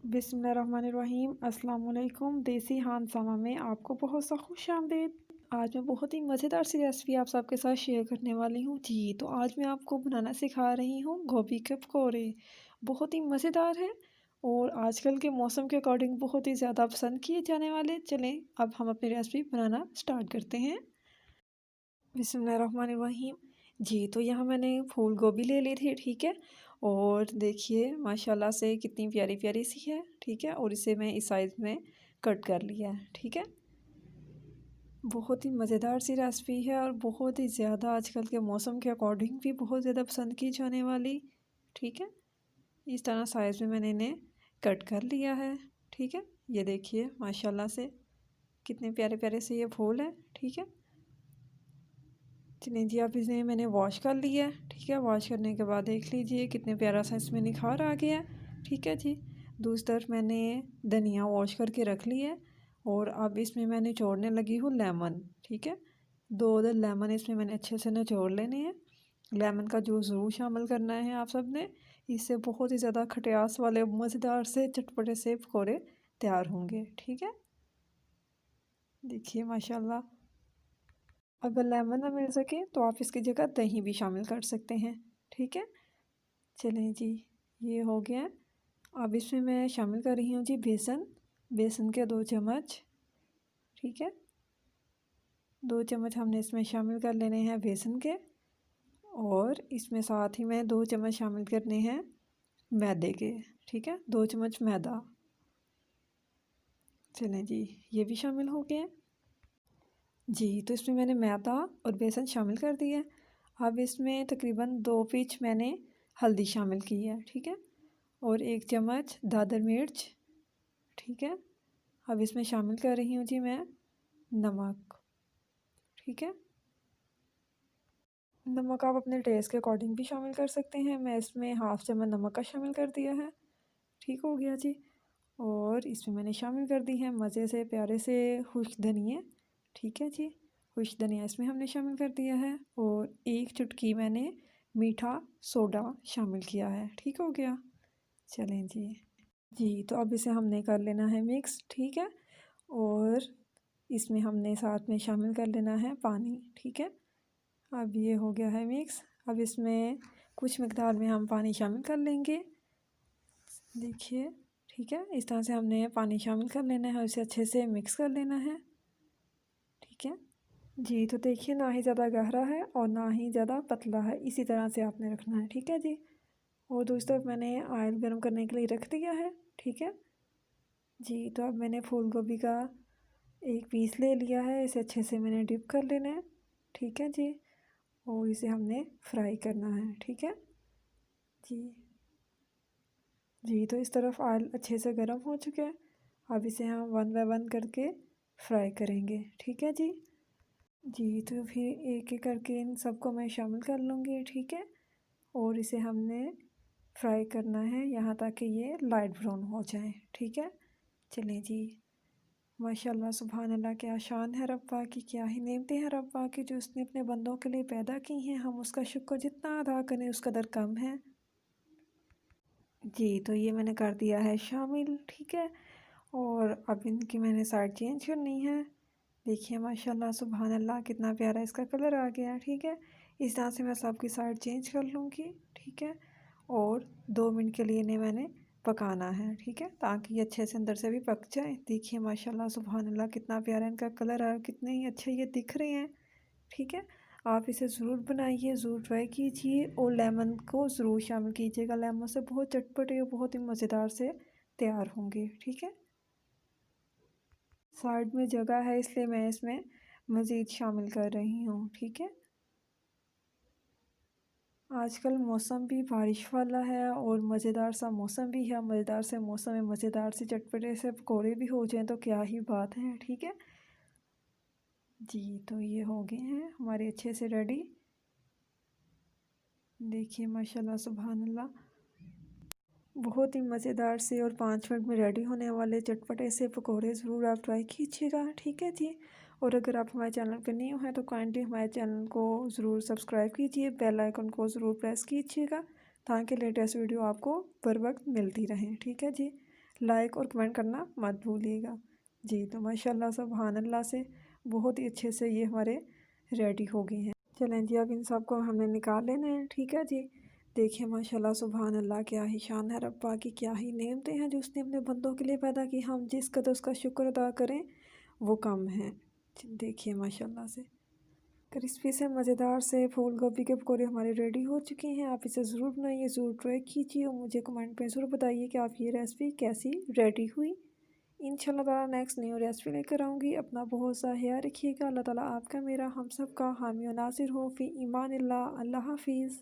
बिस्मिल्लाहिर्रहमानिर्रहीम अस्सलाम वालेकुम। देसी खानसामा में आपको बहुत सा खुश आमदीद। आज मैं बहुत ही मज़ेदार सी रेसिपी आप सबके साथ शेयर करने वाली हूँ जी। तो आज मैं आपको बनाना सिखा रही हूँ गोभी के पकौड़े। बहुत ही मज़ेदार है और आजकल के मौसम के अकॉर्डिंग बहुत ही ज़्यादा पसंद किए जाने वाले। चलें अब हम अपनी रेसिपी बनाना स्टार्ट करते हैं। बिस्मिल्लाहिर्रहमानिर्रहीम जी। तो यहाँ मैंने फूल गोभी ले ली थी, ठीक है। और देखिए माशाल्लाह से कितनी प्यारी प्यारी सी है, ठीक है। और इसे मैं इस साइज़ में कट कर लिया है, ठीक है। बहुत ही मज़ेदार सी रेसिपी है और बहुत ही ज़्यादा आजकल के मौसम के अकॉर्डिंग भी बहुत ज़्यादा पसंद की जाने वाली, ठीक है। इस तरह साइज़ में मैंने इन्हें कट कर लिया है, ठीक है। ये देखिए माशाल्लाह से कितने प्यारे प्यारे से ये फूल हैं, ठीक है। चलिए जी, अब इसे मैंने वॉश कर लिया है, ठीक है। वॉश करने के बाद देख लीजिए कितने प्यारा सा इसमें निखार आ गया है, ठीक है जी। दूसरी तरफ मैंने धनिया वॉश करके रख लिया है और अब इसमें मैं निचोड़ने लगी हूँ लेमन, ठीक है। 2 लेमन इसमें मैंने अच्छे से निचोड़ लेने हैं। लेमन का जूस ज़रूर शामिल करना है आप सब ने। इससे बहुत ही ज़्यादा खटास वाले मज़ेदार से चटपटे से पकौड़े तैयार होंगे, ठीक है। देखिए माशाल्लाह। अगर लेमन ना मिल सके तो आप इसकी जगह दही भी शामिल कर सकते हैं, ठीक है। चलें जी, ये हो गया। अब इसमें मैं शामिल कर रही हूँ जी बेसन। बेसन के 2 चम्मच, ठीक है। 2 चम्मच हमने इसमें शामिल कर लेने हैं बेसन के। और इसमें साथ ही में 2 चम्मच शामिल करने हैं मैदे के, ठीक है। 2 चम्मच मैदा। चलें जी, ये भी शामिल हो गए जी। तो इसमें मैंने मैदा और बेसन शामिल कर दिया। अब इसमें तकरीबन 2 पिंच मैंने हल्दी शामिल की है, ठीक है। और 1 चम्मच दादर मिर्च, ठीक है। अब इसमें शामिल कर रही हूँ जी मैं नमक, ठीक है। नमक आप अपने टेस्ट के अकॉर्डिंग भी शामिल कर सकते हैं। मैं इसमें हाफ़ चम्मच नमक का शामिल कर दिया है, ठीक हो गया जी। और इसमें मैंने शामिल कर दी है मज़े से प्यारे से खुश्क धनिया, ठीक है जी। खुश्क धनिया इसमें हमने शामिल कर दिया है और 1 चुटकी मैंने मीठा सोडा शामिल किया है, ठीक हो गया। चलें जी। जी, तो अब इसे हमने कर लेना है मिक्स, ठीक है। और इसमें हमने साथ में शामिल कर लेना है पानी, ठीक है। अब ये हो गया है मिक्स। अब इसमें कुछ मिक़दार में हम पानी शामिल कर लेंगे, देखिए, ठीक है। इस तरह से हमने पानी शामिल कर लेना है और इसे अच्छे से मिक्स कर लेना है, ठीक है। जी, तो देखिए ना ही ज़्यादा गहरा है और ना ही ज़्यादा पतला है, इसी तरह से आपने रखना है, ठीक है जी। और दूसरी तरफ मैंने ऑयल गर्म करने के लिए रख दिया है, ठीक है जी। तो अब मैंने फूल गोभी का 1 पीस ले लिया है, इसे अच्छे से मैंने डिप कर लेना है, ठीक है जी। और इसे हमने फ्राई करना है, ठीक है जी। जी, तो इस तरफ ऑयल अच्छे से गर्म हो चुका है। अब इसे हम 1 बाय 1 करके फ्राई करेंगे, ठीक है जी। जी, तो फिर एक-एक करके इन सबको मैं शामिल कर लूँगी, ठीक है। और इसे हमने फ्राई करना है यहाँ तक कि ये लाइट ब्राउन हो जाए, ठीक है। चलें जी, माशाल्लाह सुभान अल्लाह, क्या शान है रब्बा की, क्या ही नेमतें हैं रब्बा की जो उसने अपने बंदों के लिए पैदा की हैं। हम उसका शुक्र जितना अदा करें उस कदर कम है जी। तो ये मैंने कर दिया है शामिल, ठीक है। और अब इनकी मैंने साइड चेंज करनी है। देखिए माशाल्लाह सुभान अल्लाह कितना प्यारा इसका कलर आ गया, ठीक है। इस तरह से मैं सबकी साइड चेंज कर लूँगी, ठीक है। और 2 मिनट के लिए इन्हें मैंने पकाना है, ठीक है, ताकि ये अच्छे से अंदर से भी पक जाए। देखिए माशाल्लाह सुभान अल्लाह कितना प्यारा इनका कलर है, कितने ही अच्छे ये दिख रहे हैं, ठीक है। आप इसे ज़रूर बनाइए, ज़रूर ट्राई कीजिए और लेमन को ज़रूर शामिल कीजिएगा। लेमन से बहुत चटपटे और बहुत ही मज़ेदार से तैयार होंगे, ठीक है। साइड में जगह है इसलिए मैं इसमें मज़ीद शामिल कर रही हूँ, ठीक है। आजकल मौसम भी बारिश वाला है और मज़ेदार सा मौसम भी है। मज़ेदार से मौसम में मज़ेदार से चटपटे से पकौड़े भी हो जाएँ तो क्या ही बात है, ठीक है। जी, तो ये हो गए हैं हमारे अच्छे से रेडी। देखिए माशाल्लाह सुभान अल्लाह, बहुत ही मज़ेदार से और 5 मिनट में रेडी होने वाले चटपटे से पकौड़े ज़रूर आप ट्राई कीजिएगा, ठीक है जी। और अगर आप हमारे चैनल पर न्यू हैं तो काइंडली हमारे चैनल को ज़रूर सब्सक्राइब कीजिए, बेल आइकन को ज़रूर प्रेस कीजिएगा ताकि लेटेस्ट वीडियो आपको बर वक्त मिलती रहें, ठीक है जी। लाइक और कमेंट करना मत भूलिएगा। जी तो माशाल्लाह सुभान अल्लाह से बहुत ही अच्छे से ये हमारे रेडी हो गए हैं। चलें जी अब इन सब को हमने निकाल लेना है, ठीक है जी। देखिए माशाल्लाह सुभान अल्लाह, क्या ही शान है रब्बा की, क्या ही नेमतें हैं जो उसने अपने बंदों के लिए पैदा की। हम जिस कदर उसका शुक्र अदा करें वो कम है। देखिए माशाल्लाह से क्रिस्पी से मज़ेदार से फूल गोभी के पकौड़े हमारे रेडी हो चुके हैं। आप इसे ज़रूर बनाइए, ज़रूर ट्राई कीजिए और मुझे कमेंट में ज़रूर बताइए कि आप ये रेसिपी कैसी रेडी हुई। इंशाल्लाह ताला नेक्स्ट न्यू रेसिपी लेकर आऊँगी। अपना बहुत सा ख्याल रखिएगा। अल्लाह ताला आपका मेरा हम सब का हामी और नासिर हो। फ़ी ईमानिल्लाह। अल्लाह हाफिज़।